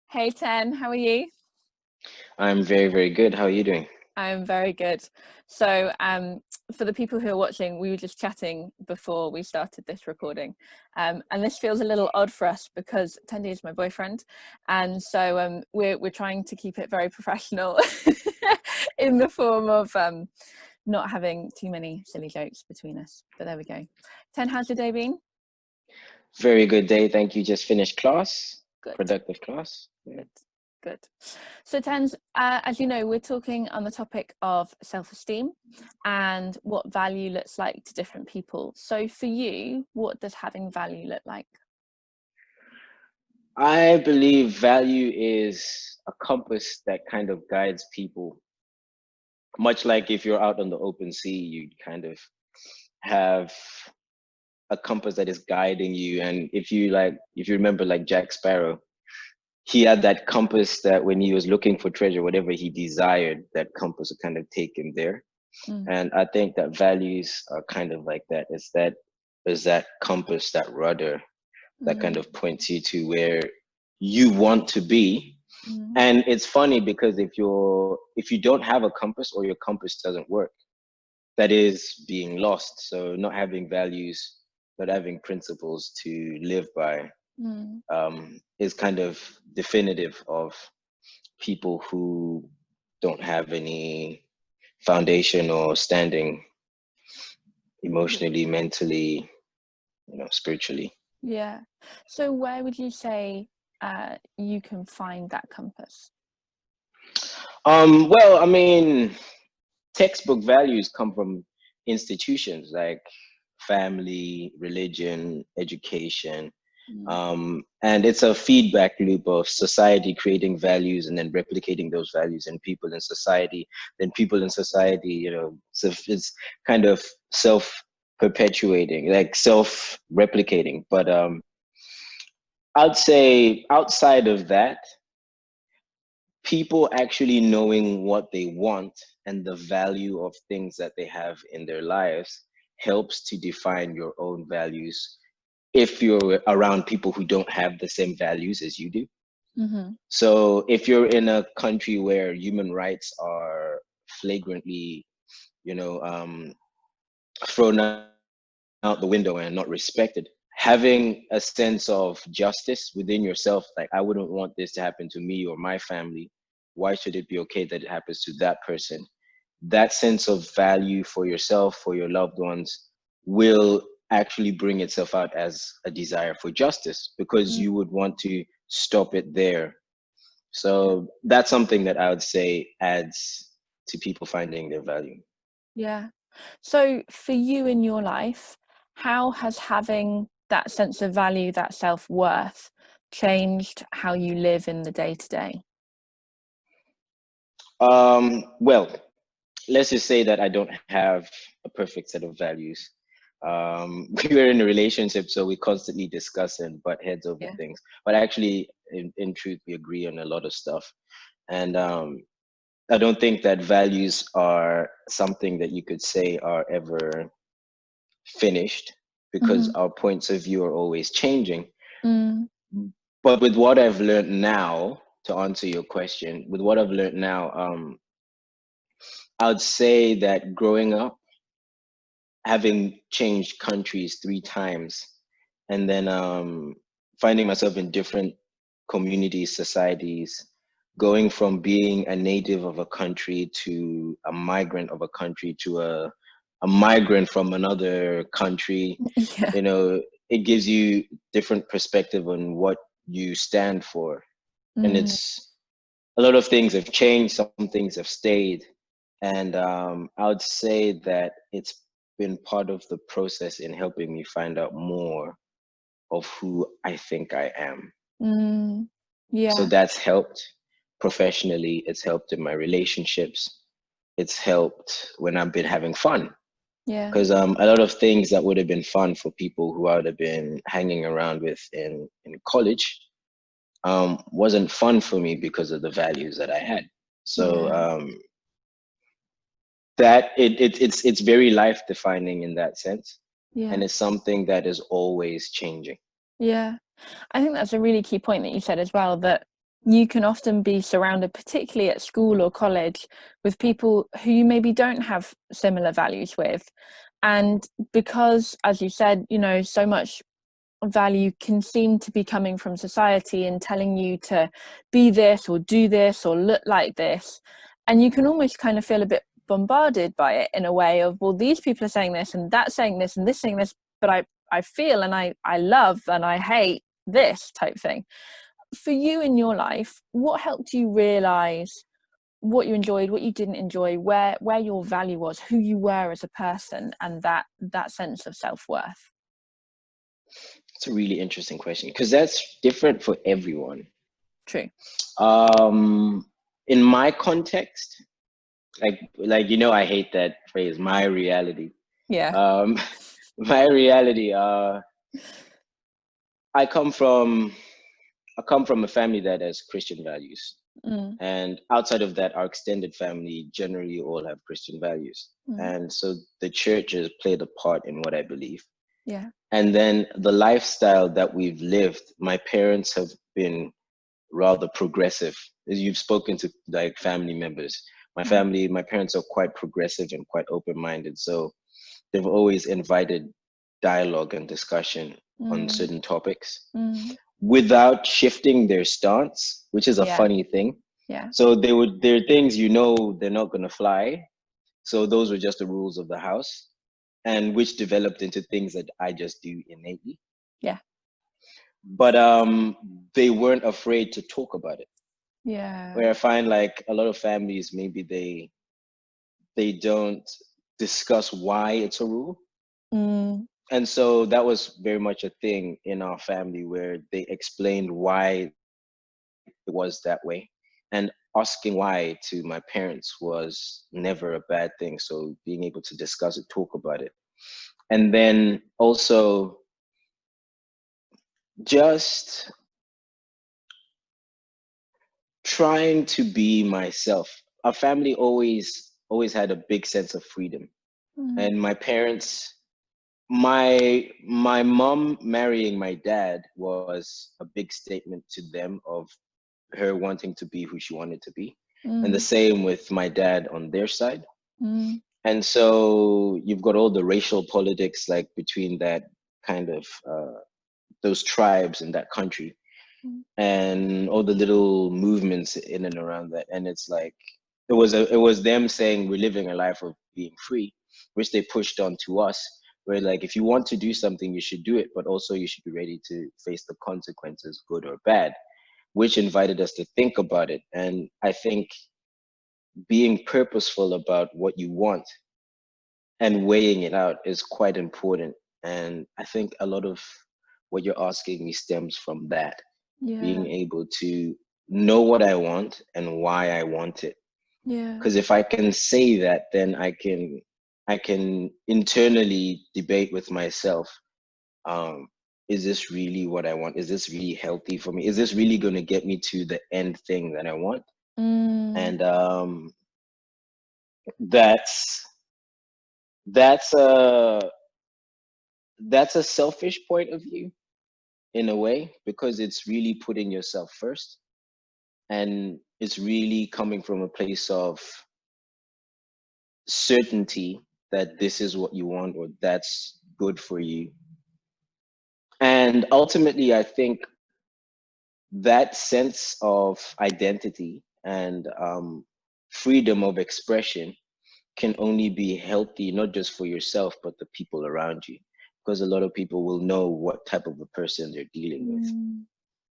Hey Ten, how are you? I'm very, very good. How are you doing? I'm very good. So, for the people who are watching, we were just chatting before we started this recording, and this feels a little odd for us because Tendy is my boyfriend, and so we're trying to keep it very professional in the form of not having too many silly jokes between us. But there we go. Ten, how's your day been? Very good day. Thank you. Just finished class, Good. productive class. Yeah. Good, good. So, Tens, as you know, we're talking on the topic of self-esteem and what value looks like to different people. So, for you, what does having value look like? I believe value is a compass that kind of guides people. Much like if you're out on the open sea, you kind of have a compass that is guiding you. And if you remember like Jack Sparrow, he had that compass that when he was looking for treasure, whatever he desired, that compass would kind of take him there. Mm, And I think that values are kind of like that. Is that compass, that rudder that kind mm, of points you to where you want to be. mm, And it's funny because if you don't have a compass or your compass doesn't work, that is being lost. So not having values, not having principles to live by, mm. is kind of definitive of people who don't have any foundation or standing emotionally, mentally, spiritually. Yeah. So, where would you say you can find that compass? Well, I mean, textbook values come from institutions like family, religion, education. Mm, And it's a feedback loop of society creating values and then replicating those values in people in society. Then people in society, so it's kind of self perpetuating, like self replicating. But I'd say outside of that, people actually knowing what they want and the value of things that they have in their lives helps to define your own values if you're around people who don't have the same values as you do. mm-hmm. So if you're in a country where human rights are flagrantly, you know, thrown out the window and not respected, having a sense of justice within yourself, like I wouldn't want this to happen to me or my family. Why should it be okay that it happens to that person? That sense of value for yourself, for your loved ones, will actually bring itself out as a desire for justice because Mm, you would want to stop it there. yeah. So that's something that I would say adds to people finding their value. Yeah. So, for you in your life, how has having that sense of value, that self-worth, changed how you live in the day to day? Well, let's just say that I don't have a perfect set of values. We're in a relationship, so we constantly discuss and butt heads over Yeah. things. But actually, in truth, we agree on a lot of stuff. And I don't think that values are something that you could say are ever finished because Mm-hmm. our points of view are always changing. Mm, But with what I've learned now, to answer your question, with what I've learned now, I would say that growing up, having changed countries 3 times, and then finding myself in different communities, societies, going from being a native of a country to a migrant of a country to a migrant from another country, yeah. it gives you different perspective on what you stand for. And Mm, it's a lot of things have changed, some things have stayed. And I would say that it's been part of the process in helping me find out more of who I think I am. mm, So yeah. that's helped professionally, it's helped in my relationships, it's helped when I've been having fun. Yeah. Because a lot of things that would have been fun for people who I would have been hanging around with in college wasn't fun for me because of the values that I had. So Yeah. that it's very life defining in that sense, and Yeah. it's something that is always changing. Yeah. I think that's a really key point that you said as well, that you can often be surrounded, particularly at school or college, with people who you maybe don't have similar values with. And because, as you said, you know, so much value can seem to be coming from society and telling you to be this or do this or look like this, and you can almost kind of feel a bit bombarded by it in a way of, well, these people are saying this and that's saying this and this saying this, but I feel and I love and I hate this type thing. For you in your life, what helped you realize what you enjoyed, what you didn't enjoy, where your value was, who you were as a person, and that sense of self-worth? It's a really interesting question because that's different for everyone. True. Um, in my context, like you know, I hate that phrase, my reality. Yeah. Um, my reality. I come from I come from a family that has Christian values, Mm, and outside of that, our extended family generally all have Christian values, mm, and so the church has played a part in what I believe. yeah. And then the lifestyle that we've lived, my parents have been rather progressive. As you've spoken to like family members, Mm, my parents are quite progressive and quite open-minded. So they've always invited dialogue and discussion on mm, certain topics mm, without shifting their stance, which is a yeah. funny thing. Yeah. So there are things you know they're not gonna fly. So those were just the rules of the house, and which developed into things that I just do innately. Yeah. But they weren't afraid to talk about it. Yeah. Where I find like a lot of families maybe they don't discuss why it's a rule. Mm, And so that was very much a thing in our family where they explained why it was that way. And asking why to my parents was never a bad thing. So being able to discuss it, talk about it. And then also just trying to be myself. Our family always had a big sense of freedom. mm, And my parents, my mom marrying my dad was a big statement to them of her wanting to be who she wanted to be. And the mm, same with my dad on their side. mm, And so you've got all the racial politics like between that kind of those tribes in that country mm, and all the little movements in and around that. And it's like it was them saying we're living a life of being free, which they pushed on to us. Where like if you want to do something, you should do it, but also you should be ready to face the consequences, good or bad, which invited us to think about it. And I think being purposeful about what you want and weighing it out is quite important. And I think a lot of what you're asking me stems from that, being yeah. able to know what I want and why I want it. Yeah. Because if I can say that, then I can internally debate with myself. Um, is this really what I want? Is this really healthy for me? Is this really going to get me to the end thing that I want? Mm, And that's that's a that's a selfish point of view in a way because it's really putting yourself first and it's really coming from a place of certainty that this is what you want or that's good for you. And ultimately, I think that sense of identity and freedom of expression can only be healthy, not just for yourself, but the people around you. Because a lot of people will know what type of a person they're dealing with. mm,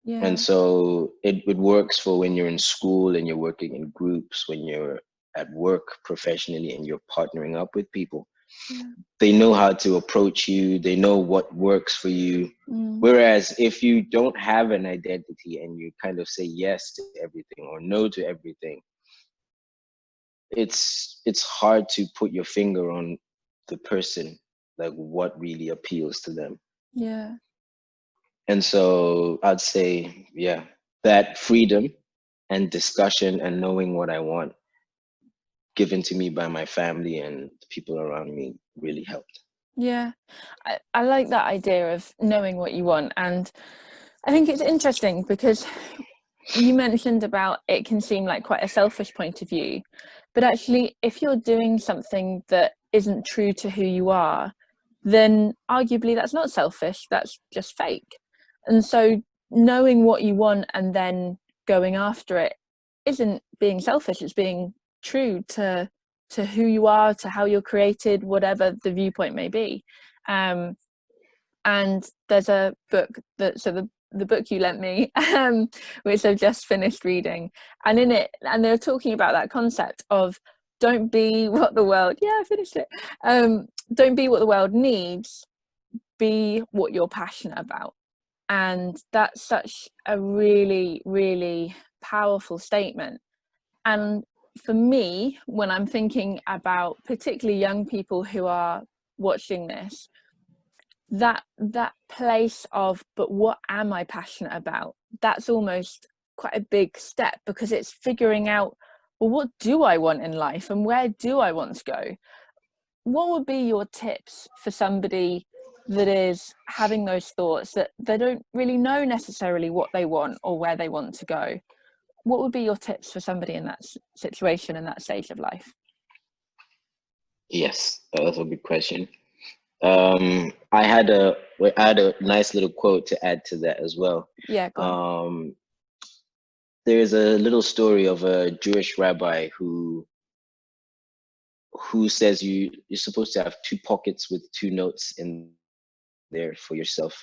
And yeah. so it works for when you're in school and you're working in groups, when you're at work professionally and you're partnering up with people. Yeah. They know how to approach you, they know what works for you. Mm, Whereas if you don't have an identity and you kind of say yes to everything or no to everything, it's hard to put your finger on the person, like what really appeals to them. yeah. And so I'd say, yeah, that freedom and discussion and knowing what I want given to me by my family and the people around me really helped. Yeah. I like that idea of knowing what you want. And I think it's interesting because you mentioned about it can seem like quite a selfish point of view, but actually if you're doing something that isn't true to who you are, then arguably that's not selfish, that's just fake. And so knowing what you want and then going after it isn't being selfish, it's being true to who you are, to how you're created, whatever the viewpoint may be. And there's a book that, so the book you lent me, which I've just finished reading, and in it, and they're talking about that concept of don't be what the world, yeah, I finished it. Don't be what the world needs, be what you're passionate about. And that's such a really, really powerful statement. And for me, when I'm thinking about particularly young people who are watching this, that place of, but what am I passionate about, that's almost quite a big step, because it's figuring out, well, what do I want in life and where do I want to go? What would be your tips for somebody that is having those thoughts, that they don't really know necessarily what they want or where they want to go? What would be your tips for somebody in that situation, in that stage of life? Yes, that's a good question. I had a nice little quote to add to that as well. Yeah, go on. There's a little story of a Jewish rabbi who says you're supposed to have two pockets with two notes in there for yourself.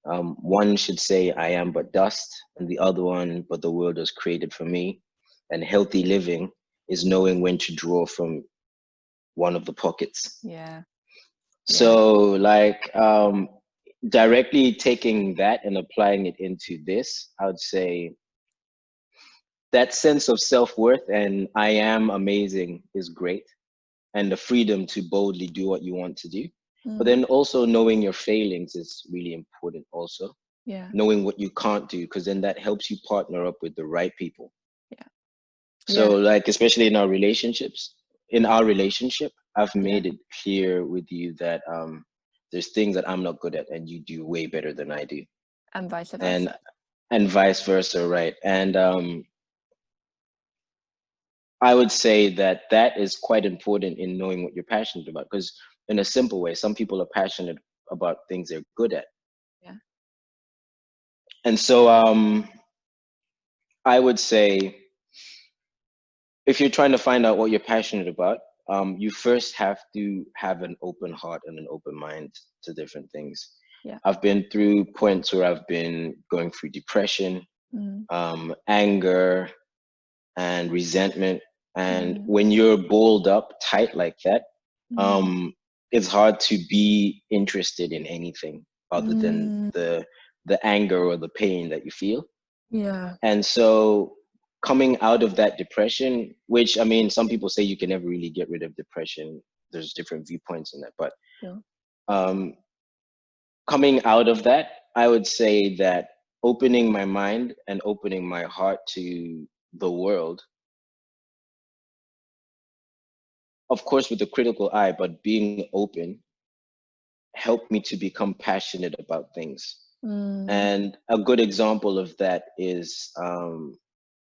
One should say, "I am but dust," and the other one, "But the world was created for me." And healthy living is knowing when to draw from one of the pockets. Yeah, yeah. So, like, directly taking that and applying it into this, I would say that sense of self-worth and "I am amazing" is great, and the freedom to boldly do what you want to do. But Mm, then also knowing your failings is really important also. yeah, Knowing what you can't do, because then that helps you partner up with the right people. yeah, So yeah, like, especially in our relationships, in our relationship, I've yeah. made it clear with you that there's things that I'm not good at and you do way better than I do. And vice And versa. vice versa, right? And I would say that that is quite important in knowing what you're passionate about, because in a simple way, some people are passionate about things they're good at. Yeah. And so I would say, if you're trying to find out what you're passionate about, you first have to have an open heart and an open mind to different things. Yeah. I've been through points where I've been going through depression, Mm, anger, and resentment. And mm, when you're balled up tight like that, mm, um, it's hard to be interested in anything other than mm, the anger or the pain that you feel. yeah. And so coming out of that depression, which, I mean, some people say you can never really get rid of depression. There's different viewpoints on that. But Sure. um, coming out of that, I would say that opening my mind and opening my heart to the world, of course, with a critical eye, but being open, helped me to become passionate about things. Mm, And a good example of that is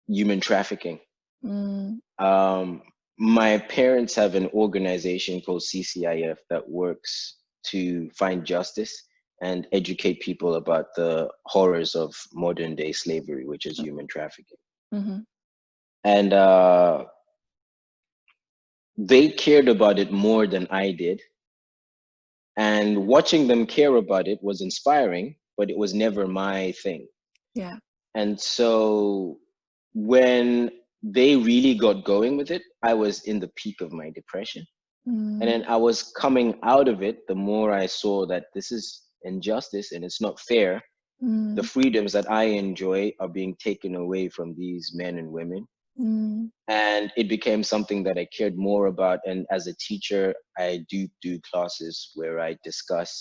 human trafficking. mm, Um, my parents have an organization called CCIF that works to find justice and educate people about the horrors of modern day slavery, which is human trafficking. mm-hmm. And they cared about it more than I did. And watching them care about it was inspiring, but it was never my thing. Yeah. And so when they really got going with it, I was in the peak of my depression. And Mm, then I was coming out of it, the more I saw that this is injustice and it's not fair. The mm, freedoms that I enjoy are being taken away from these men and women. mm, And it became something that I cared more about. And as a teacher, I do classes where I discuss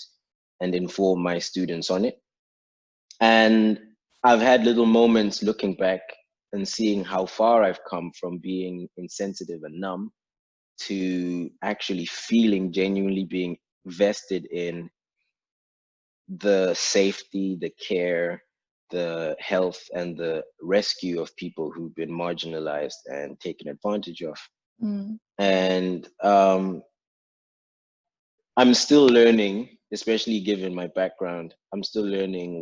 and inform my students on it. And I've had little moments looking back and seeing how far I've come from being insensitive and numb to actually feeling, genuinely being vested in the safety, the care, the health and the rescue of people who've been marginalized and taken advantage of. Mm. And I'm still learning, especially given my background. I'm still learning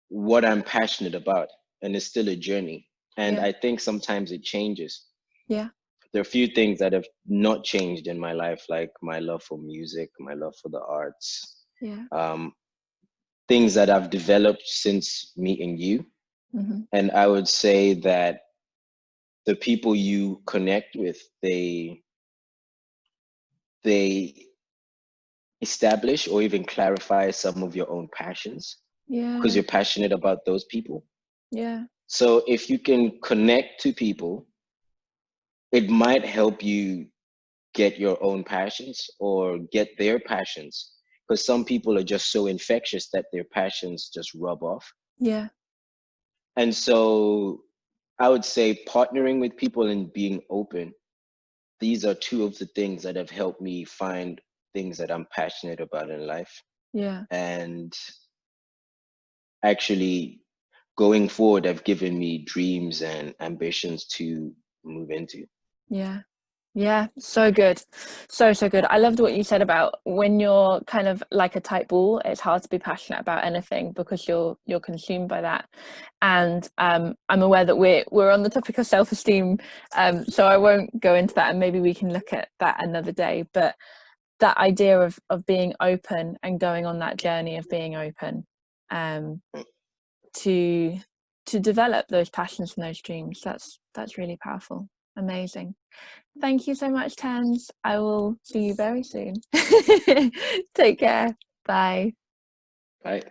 what I'm passionate about, and it's still a journey. And Yeah. I think sometimes it changes. Yeah. There are a few things that have not changed in my life, like my love for music, my love for the arts, Yeah. um, things that I've developed since meeting you. Mm-hmm. And I would say that the people you connect with, they establish or even clarify some of your own passions because Yeah. you're passionate about those people. Yeah. So if you can connect to people, it might help you get your own passions or get their passions, because some people are just so infectious that their passions just rub off. Yeah. And so I would say partnering with people and being open, these are two of the things that have helped me find things that I'm passionate about in life. Yeah. And actually, going forward, have given me dreams and ambitions to move into. Yeah. Yeah, so good. So good. I loved what you said about when you're kind of like a tight ball, it's hard to be passionate about anything because you're consumed by that. And I'm aware that we're on the topic of self-esteem, so I won't go into that, and maybe we can look at that another day. But that idea of being open and going on that journey of being open, to develop those passions and those dreams, that's really powerful. Amazing. Thank you so much, Tans. I will see you very soon. Take care. Bye. Right.